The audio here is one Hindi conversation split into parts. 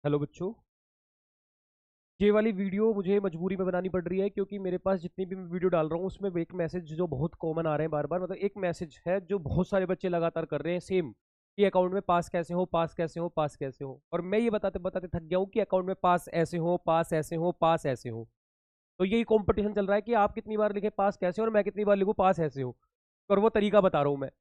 हेलो बच्चों। ये वाली वीडियो मुझे मजबूरी में बनानी पड़ रही है क्योंकि मेरे पास जितनी भी मैं वीडियो डाल रहा हूँ उसमें एक मैसेज जो बहुत कॉमन आ रहे हैं बार बार, मतलब एक मैसेज है जो बहुत सारे बच्चे लगातार कर रहे हैं सेम, कि अकाउंट में पास कैसे हो, पास कैसे हो, पास कैसे हो। और मैं ये बताते बताते थक गया हूँ कि अकाउंट में पास ऐसे हो, पास ऐसे हो, पास ऐसे हो। तो यही कंपटीशन चल रहा है कि आप कितनी बार लिखे पास कैसे हो और मैं कितनी बार लिखूँ पास ऐसे हो। और वो तरीका बता रहा हूँ मैं।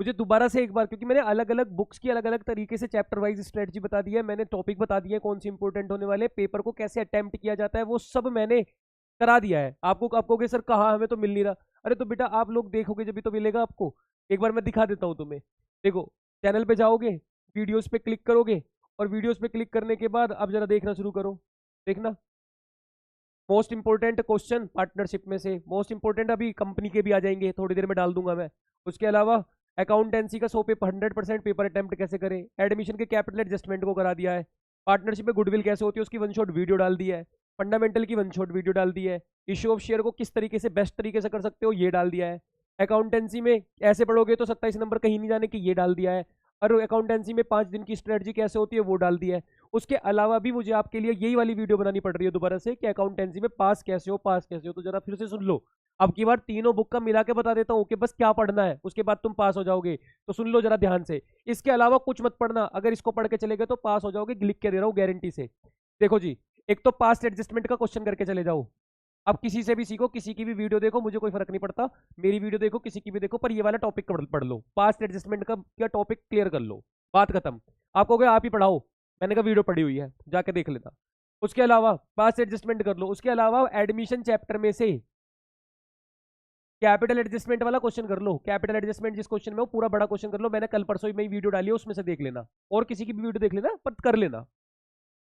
मुझे दोबारा से एक बार, क्योंकि मैंने अलग अलग बुक्स की अलग अलग तरीके से चैप्टर वाइज स्ट्रेटजी बता दी है, मैंने टॉपिक बता दिए कौन से इंपॉर्टेंट होने वाले, पेपर को कैसे अटेम्प्ट किया जाता है वो सब मैंने करा दिया है आपको। आप कहोगे सर कहाँ, हमें तो मिल नहीं रहा। अरे तो बेटा आप लोग देखोगे जब भी तो मिलेगा आपको। एक बार मैं दिखा देता हूँ तुम्हें। देखो, चैनल पे जाओगे, वीडियोस पे क्लिक करोगे, और वीडियोस पे क्लिक करने के बाद अब जरा देखना शुरू करो। देखना, मोस्ट इंपोर्टेंट क्वेश्चन पार्टनरशिप में से मोस्ट इंपोर्टेंट अभी कंपनी के भी आ जाएंगे, थोड़ी देर में डाल दूंगा मैं। उसके अलावा अकाउंटेंसी का 100% पेपर अटेम्प्ट कैसे करें, एडमिशन के कैपिटल एडजस्टमेंट को करा दिया है, पार्टनरशिप में गुडविल कैसे होती है उसकी वन शॉट वीडियो डाल दी है, फंडामेंटल की वन शॉट वीडियो डाल दी है, इश्यू ऑफ शेयर को किस तरीके से बेस्ट तरीके से कर सकते हो ये डाल दिया है, अकाउंटेंसी में ऐसे पढ़ोगे तो 27 नंबर कहीं नहीं जाने की ये डाल दिया है, और अकाउंटेंसी में 5 दिन की स्ट्रेटजी कैसे होती है वो डाल दिया है। उसके अलावा भी मुझे आपके लिए यही वाली वीडियो बनानी पड़ रही है दोबारा से कि अकाउंटेंसी में पास कैसे हो, पास कैसे हो। तो जरा फिर से सुन लो। अब की बार तीनों बुक का मिला के बता देता हूँ कि बस क्या पढ़ना है, उसके बाद तुम पास हो जाओगे। तो सुन लो जरा ध्यान से। इसके अलावा कुछ मत पढ़ना, अगर इसको पढ़ के चले गए तो पास हो जाओगे, लिख के दे रहा हूँ गारंटी से। देखो जी, एक तो पास्ट एडजस्टमेंट का क्वेश्चन करके चले जाओ। अब किसी से भी सीखो, किसी की भी वीडियो देखो, मुझे कोई फर्क नहीं पड़ता। मेरी वीडियो देखो, किसी की भी देखो, पर ये वाला टॉपिक पढ़ लो, पास्ट एडजस्टमेंट का टॉपिक क्लियर कर लो। बात खत्म। आप कहोगे आप ही पढ़ाओ, मैंने कहा वीडियो पड़ी हुई है जाके देख लेना। उसके अलावा पास्ट एडजस्टमेंट कर लो। उसके अलावा एडमिशन चैप्टर में से कैपिटल एडजस्टमेंट वाला क्वेश्चन कर लो। कैपिटल एडजस्टमेंट जिस क्वेश्चन में वो पूरा बड़ा क्वेश्चन कर लो, मैंने कल परसों में वीडियो डाली है उसमें से देख लेना, और किसी की भी वीडियो देख लेना पर कर लेना।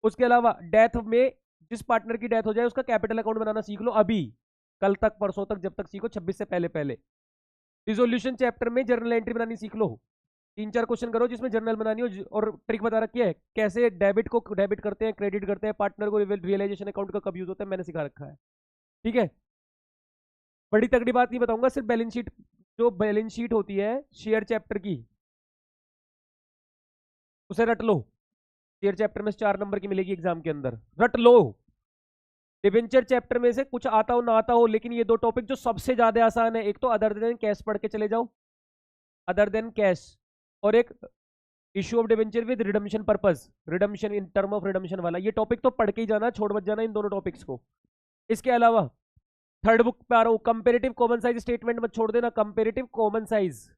उसके अलावा डेथ में जिस पार्टनर की डेथ हो जाए उसका कैपिटल अकाउंट बनाना सीख लो अभी, कल तक परसों तक, जब तक सीखो 26 से पहले पहले। रिजोल्यूशन चैप्टर में जर्नल एंट्री बनानी सीख लो। 3-4 क्वेश्चन करो जिसमें जर्नल बनानी हो, और ट्रिक बता रखी है कैसे डेबिट को डेबिट करते हैं, क्रेडिट करते हैं, पार्टनर को रियलाइजेशन अकाउंट का कब यूज होता है मैंने सिखा रखा है। ठीक है, बड़ी तगड़ी बात नहीं बताऊंगा, सिर्फ बैलेंस शीट, जो बैलेंस शीट होती है शेयर चैप्टर की, उसे रट लो। शेयर चैप्टर में 4 नंबर की मिलेगी एग्जाम के अंदर, रट लो। डिवेंचर चैप्टर में से कुछ आता हो ना आता हो, लेकिन ये दो टॉपिक जो सबसे ज्यादा आसान है, एक तो अदर देन कैश पढ़ के चले जाओ, अदर देन कैश, और एक issue of debenture with redemption purpose, redemption in term of redemption वाला, ये टॉपिक तो पढ़ के ही जाना, छोड़ मत जाना इन दोनों टॉपिक्स को। इसके अलावा थर्ड बुक पे आ रहा हूं, कंपेरेटिव कॉमन साइज स्टेटमेंट मत छोड़ देना, कंपेरेटिव कॉमन साइज।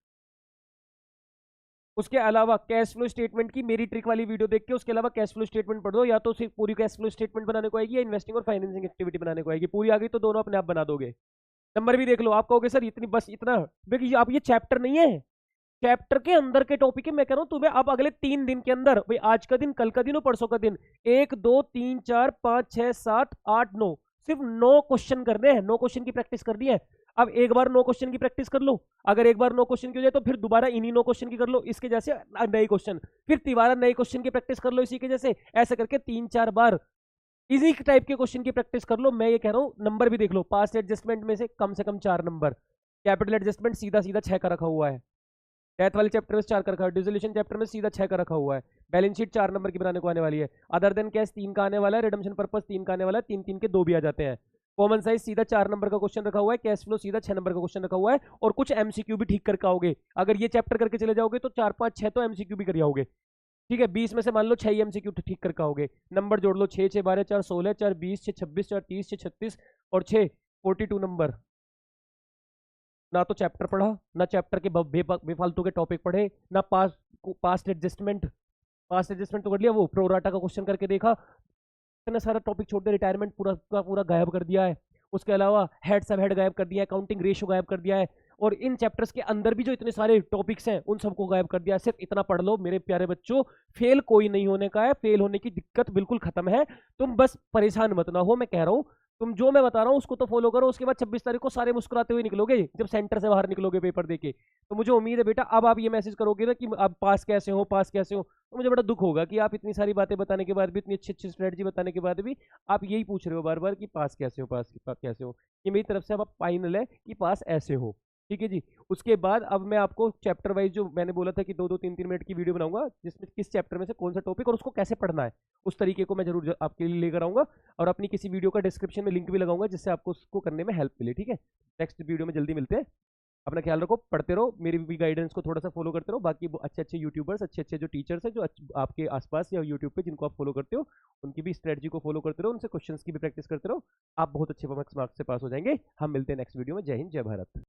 उसके अलावा कैश फ्लो स्टेटमेंट की मेरी ट्रिक वाली वीडियो देख के उसके अलावा कैश फ्लो स्टेटमेंट पढ़ दो, या तो सिर्फ पूरी कैश फ्लो स्टेटमेंट बनाने को आएगी या इन्वेस्टिंग और फाइनेंसिंग एक्टिविटी बनाने को आएगी, पूरी आ गई तो दोनों अपने आप बना दोगे। नंबर भी देख लो। आप कहोगे सर इतनी बस इतना, देखिए आप ये चैप्टर नहीं है, चैप्टर के अंदर के टॉपिक है। मैं कह रहा हूं तुम्हें अब अगले 3 दिन के अंदर, भाई आज का दिन, कल का दिन और परसों का दिन, 1 2 3 4 5 6 7 8 9, सिर्फ 9 क्वेश्चन करने हैं, 9 क्वेश्चन की प्रैक्टिस करनी है। अब एक बार 9 क्वेश्चन की प्रैक्टिस कर लो, अगर एक बार 9 क्वेश्चन की हो जाए तो फिर दोबारा इन्हीं 9 क्वेश्चन की कर लो इसके जैसे नए क्वेश्चन, फिर दोबारा नए क्वेश्चन की प्रैक्टिस कर लो इसी के जैसे, ऐसे करके 3-4 बार इजी टाइप के क्वेश्चन की प्रैक्टिस कर लो। मैं ये कह रहा हूं नंबर भी देख लो, पास्ट एडजस्टमेंट में से कम 4 नंबर, कैपिटल एडजस्टमेंट सीधा सीधा 6 का रखा हुआ है, डेथ वाले चैप्टर में 4 का रखा है, डिसोल्यूशन चैप्टर में सीधा 6 का रखा हुआ है, बैलेंस शीट 4 नंबर की बनाने को आने वाली है, अदर देन कैश 3 का आने वाला है, रिडम्पशन पर्पस 3 का आने वाला है, 3-3 के 2 भी आ जाते हैं, कॉमन साइज सीधा 4 नंबर का क्वेश्चन रखा हुआ है, कैश फ्लो सीधा 6 नंबर का क्वेश्चन रखा हुआ है, और कुछ एमसीक्यू भी ठीक करके आओगे। अगर ये चैप्टर करके चले जाओगे तो 4-5-6 तो एमसीक्यू भी कर आओगे। ठीक है, 20 में से मान लो 6 एमसीक्यू ठीक करके आओगे। नंबर जोड़ लो, 6 6 12 4 16 4 20 6 26 4 30 6 36 और 6 42 नंबर। ना तो चैप्टर पढ़ा, ना चैप्टर के बेफालतू के टॉपिक पढ़े, ना पास्ट एडजस्टमेंट, पास्ट एडजस्टमेंट तो कर लिया, वो प्रोराटा का क्वेश्चन करके देखा, इतना सारा टॉपिक छोड़ दिया, रिटायरमेंट पूरा का पूरा गायब कर दिया है। उसके अलावा हेड सब हेड गायब कर दिया है, अकाउंटिंग रेशियो गायब कर दिया है, और इन चैप्टर्स के अंदर भी जो इतने सारे टॉपिक्स हैं उन सबको गायब कर दिया है। सिर्फ इतना पढ़ लो मेरे प्यारे बच्चों, फेल कोई नहीं होने का है, फेल होने की दिक्कत बिल्कुल खत्म है। तुम बस परेशान मत ना हो, मैं कह रहा हूं तुम जो मैं बता रहा हूं उसको तो फॉलो करो, उसके बाद 26 तारीख को सारे मुस्कुराते हुए निकलोगे जब सेंटर से बाहर निकलोगे पेपर देके। तो मुझे उम्मीद है बेटा अब आप ये मैसेज करोगे ना कि आप पास कैसे हो, पास कैसे हो, तो मुझे बड़ा दुख होगा कि आप इतनी सारी बातें बताने के बाद भी, इतनी अच्छी अच्छी स्ट्रेटजी बताने के बाद भी आप यही पूछ रहे हो बार बार कि पास कैसे हो, पास कैसे हो। ये मेरी तरफ से अब फाइनल है कि पास ऐसे हो। ठीक है जी। उसके बाद अब मैं आपको चैप्टर वाइज जो मैंने बोला था कि 2-2 3-3 मिनट की वीडियो बनाऊंगा जिसमें किस चैप्टर में से कौन सा टॉपिक और उसको कैसे पढ़ना है, उस तरीके को मैं जरूर आपके लिए लेकर आऊंगा, और अपनी किसी वीडियो का डिस्क्रिप्शन में लिंक भी लगाऊंगा जिससे आपको उसको करने में हेल्प मिले। ठीक है, नेक्स्ट वीडियो में जल्दी मिलते हैं। अपना ख्याल रखो, पढ़ते रहो, मेरी भी गाइडेंस को थोड़ा सा फॉलो करते रहो। बाकी अच्छे अच्छे यूट्यूबर्स, अच्छे अच्छे जो टीचर्स हैं जो आपके आसपास या यूट्यूब पे जिनको आप फॉलो करते हो, उनकी भी स्ट्रेटजी को फॉलो करते रहो, उनसे क्वेश्चंस की भी प्रैक्टिस करते रहो। आप बहुत अच्छे मार्क्स से पास हो जाएंगे। हम मिलते हैं नेक्स्ट वीडियो में। जय हिंद, जय भारत।